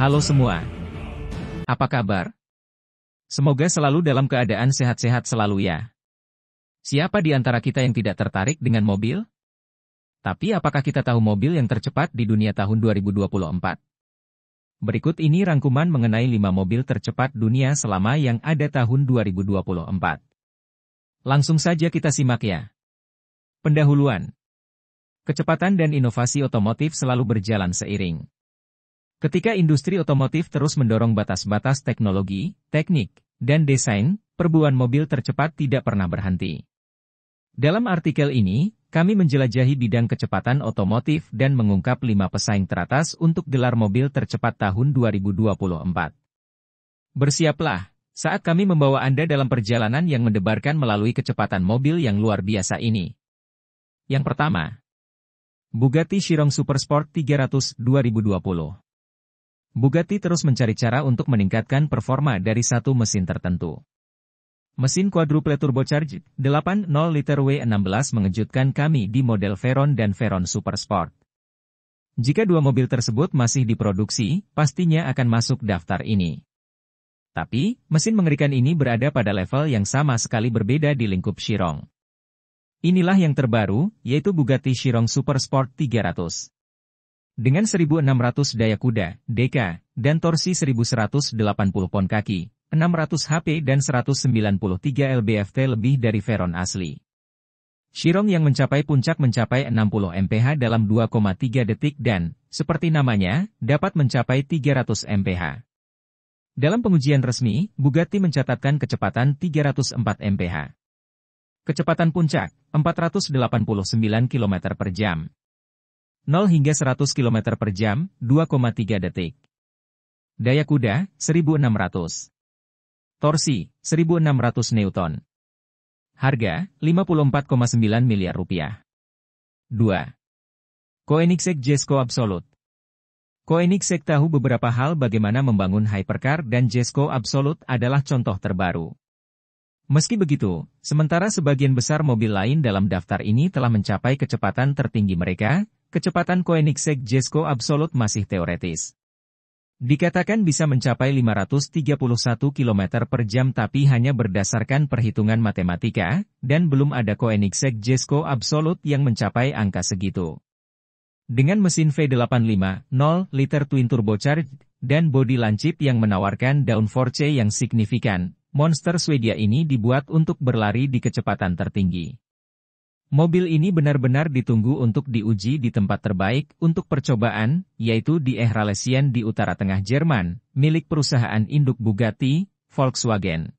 Halo semua, apa kabar? Semoga selalu dalam keadaan sehat-sehat selalu ya. Siapa di antara kita yang tidak tertarik dengan mobil? Tapi apakah kita tahu mobil yang tercepat di dunia tahun 2024? Berikut ini rangkuman mengenai 5 mobil tercepat dunia selama yang ada tahun 2024. Langsung saja kita simak ya. Pendahuluan. Kecepatan dan inovasi otomotif selalu berjalan seiring. Ketika industri otomotif terus mendorong batas-batas teknologi, teknik, dan desain, perburuan mobil tercepat tidak pernah berhenti. Dalam artikel ini, kami menjelajahi bidang kecepatan otomotif dan mengungkap 5 pesaing teratas untuk gelar mobil tercepat tahun 2024. Bersiaplah, saat kami membawa Anda dalam perjalanan yang mendebarkan melalui kecepatan mobil yang luar biasa ini. Yang pertama, Bugatti Chiron Supersport 300 2020. Bugatti terus mencari cara untuk meningkatkan performa dari satu mesin tertentu. Mesin quadruple turbocharged 8.0 liter W16 mengejutkan kami di model Veyron dan Veyron Supersport. Jika dua mobil tersebut masih diproduksi, pastinya akan masuk daftar ini. Tapi, mesin mengerikan ini berada pada level yang sama sekali berbeda di lingkup Chiron. Inilah yang terbaru, yaitu Bugatti Chiron Supersport 300. Dengan 1.600 daya kuda, dk, dan torsi 1.180 pon kaki, 600 HP dan 193 lb-ft lebih dari Veyron asli. Chiron yang mencapai puncak mencapai 60 mph dalam 2,3 detik dan, seperti namanya, dapat mencapai 300 mph. Dalam pengujian resmi, Bugatti mencatatkan kecepatan 304 mph. Kecepatan puncak, 489 km per jam. 0 hingga 100 km per jam, 2,3 detik. Daya kuda, 1.600. Torsi, 1.600 Newton. Harga, 54,9 miliar rupiah. 2. Koenigsegg Jesko Absolute. Koenigsegg tahu beberapa hal bagaimana membangun hypercar dan Jesko Absolute adalah contoh terbaru. Meski begitu, sementara sebagian besar mobil lain dalam daftar ini telah mencapai kecepatan tertinggi mereka, kecepatan Koenigsegg Jesko Absolute masih teoretis. Dikatakan bisa mencapai 531 km per jam tapi hanya berdasarkan perhitungan matematika, dan belum ada Koenigsegg Jesko Absolute yang mencapai angka segitu. Dengan mesin V8 5.0 liter twin turbocharged, dan bodi lancip yang menawarkan downforce yang signifikan, monster Swedia ini dibuat untuk berlari di kecepatan tertinggi. Mobil ini benar-benar ditunggu untuk diuji di tempat terbaik untuk percobaan, yaitu di Ehralesien di utara tengah Jerman, milik perusahaan induk Bugatti, Volkswagen.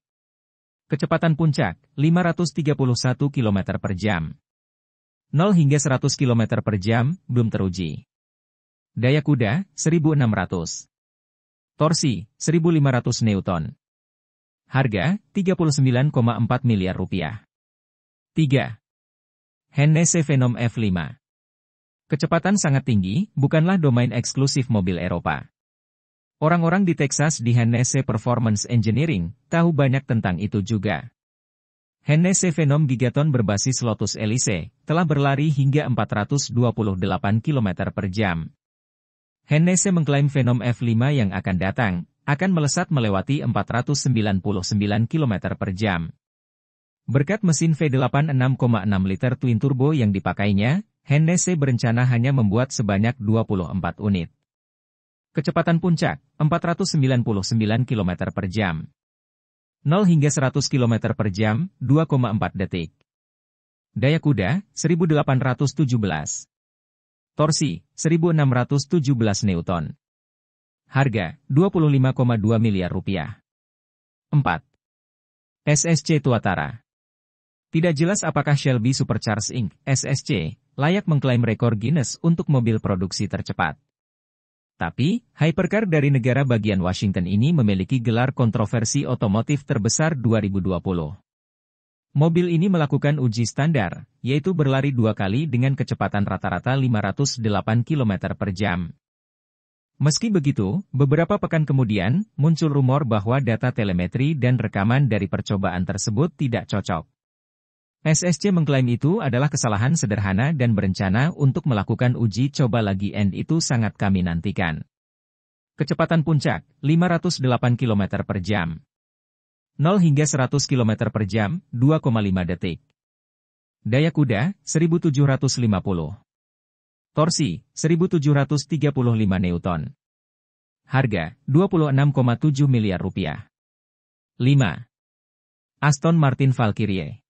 Kecepatan puncak, 531 km per jam. 0 hingga 100 km per jam, belum teruji. Daya kuda, 1.600. Torsi, 1.500 Newton. Harga, 39,4 miliar rupiah. 3. Hennessy Phenom F5. Kecepatan sangat tinggi, bukanlah domain eksklusif mobil Eropa. Orang-orang di Texas di Hennessy Performance Engineering, tahu banyak tentang itu juga. Hennessy Phenom Gigaton berbasis Lotus Elise, telah berlari hingga 428 km per jam. Hennessy mengklaim Phenom F5 yang akan datang, akan melesat melewati 499 km per jam. Berkat mesin V8 6,6 liter twin turbo yang dipakainya, Hennessy berencana hanya membuat sebanyak 24 unit. Kecepatan puncak, 499 km per jam. 0 hingga 100 km per jam, 2,4 detik. Daya kuda, 1817. Torsi, 1617 Newton. Harga, 25,2 miliar rupiah. 4. SSC Tuatara. Tidak jelas apakah Shelby Supercharged Inc. (SSC) layak mengklaim rekor Guinness untuk mobil produksi tercepat. Tapi, hypercar dari negara bagian Washington ini memiliki gelar kontroversi otomotif terbesar 2020. Mobil ini melakukan uji standar, yaitu berlari 2 kali dengan kecepatan rata-rata 508 km per jam. Meski begitu, beberapa pekan kemudian, muncul rumor bahwa data telemetri dan rekaman dari percobaan tersebut tidak cocok. SSC mengklaim itu adalah kesalahan sederhana dan berencana untuk melakukan uji coba lagi, and itu sangat kami nantikan. Kecepatan puncak, 508 km per jam. 0 hingga 100 km per jam, 2,5 detik. Daya kuda, 1750. Torsi, 1735 Newton. Harga, 26,7 miliar rupiah. 5. Aston Martin Valkyrie.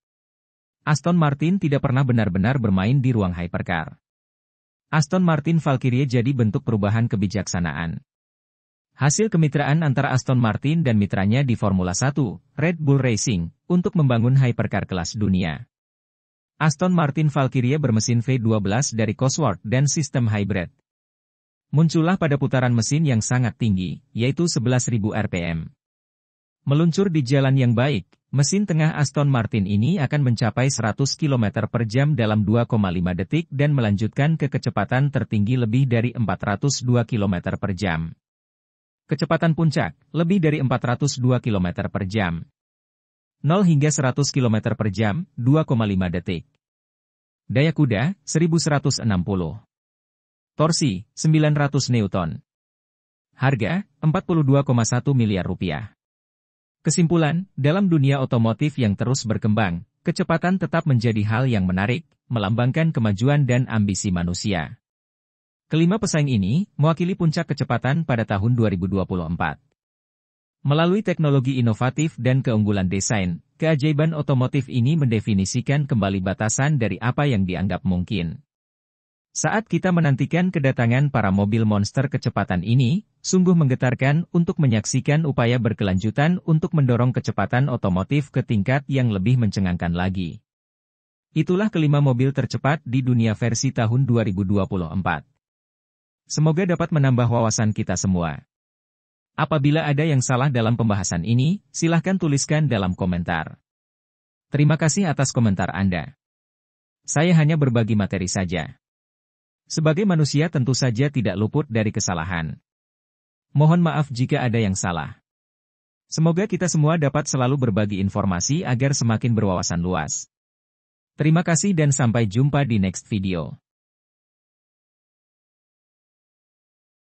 Aston Martin tidak pernah benar-benar bermain di ruang hypercar. Aston Martin Valkyrie jadi bentuk perubahan kebijaksanaan. Hasil kemitraan antara Aston Martin dan mitranya di Formula 1, Red Bull Racing, untuk membangun hypercar kelas dunia. Aston Martin Valkyrie bermesin V12 dari Cosworth dan sistem hybrid. Muncullah pada putaran mesin yang sangat tinggi, yaitu 11.000 rpm. Meluncur di jalan yang baik, mesin tengah Aston Martin ini akan mencapai 100 km per jam dalam 2,5 detik dan melanjutkan ke kecepatan tertinggi lebih dari 402 km per jam. Kecepatan puncak, lebih dari 402 km per jam. 0 hingga 100 km per jam, 2,5 detik. Daya kuda, 1160. Torsi, 900 Newton. Harga, 42,1 miliar rupiah. Kesimpulan, dalam dunia otomotif yang terus berkembang, kecepatan tetap menjadi hal yang menarik, melambangkan kemajuan dan ambisi manusia. Kelima pesaing ini, mewakili puncak kecepatan pada tahun 2024. Melalui teknologi inovatif dan keunggulan desain, keajaiban otomotif ini mendefinisikan kembali batasan dari apa yang dianggap mungkin. Saat kita menantikan kedatangan para mobil monster kecepatan ini, sungguh menggetarkan untuk menyaksikan upaya berkelanjutan untuk mendorong kecepatan otomotif ke tingkat yang lebih mencengangkan lagi. Itulah kelima mobil tercepat di dunia versi tahun 2024. Semoga dapat menambah wawasan kita semua. Apabila ada yang salah dalam pembahasan ini, silahkan tuliskan dalam komentar. Terima kasih atas komentar Anda. Saya hanya berbagi materi saja. Sebagai manusia tentu saja tidak luput dari kesalahan. Mohon maaf jika ada yang salah. Semoga kita semua dapat selalu berbagi informasi agar semakin berwawasan luas. Terima kasih dan sampai jumpa di next video.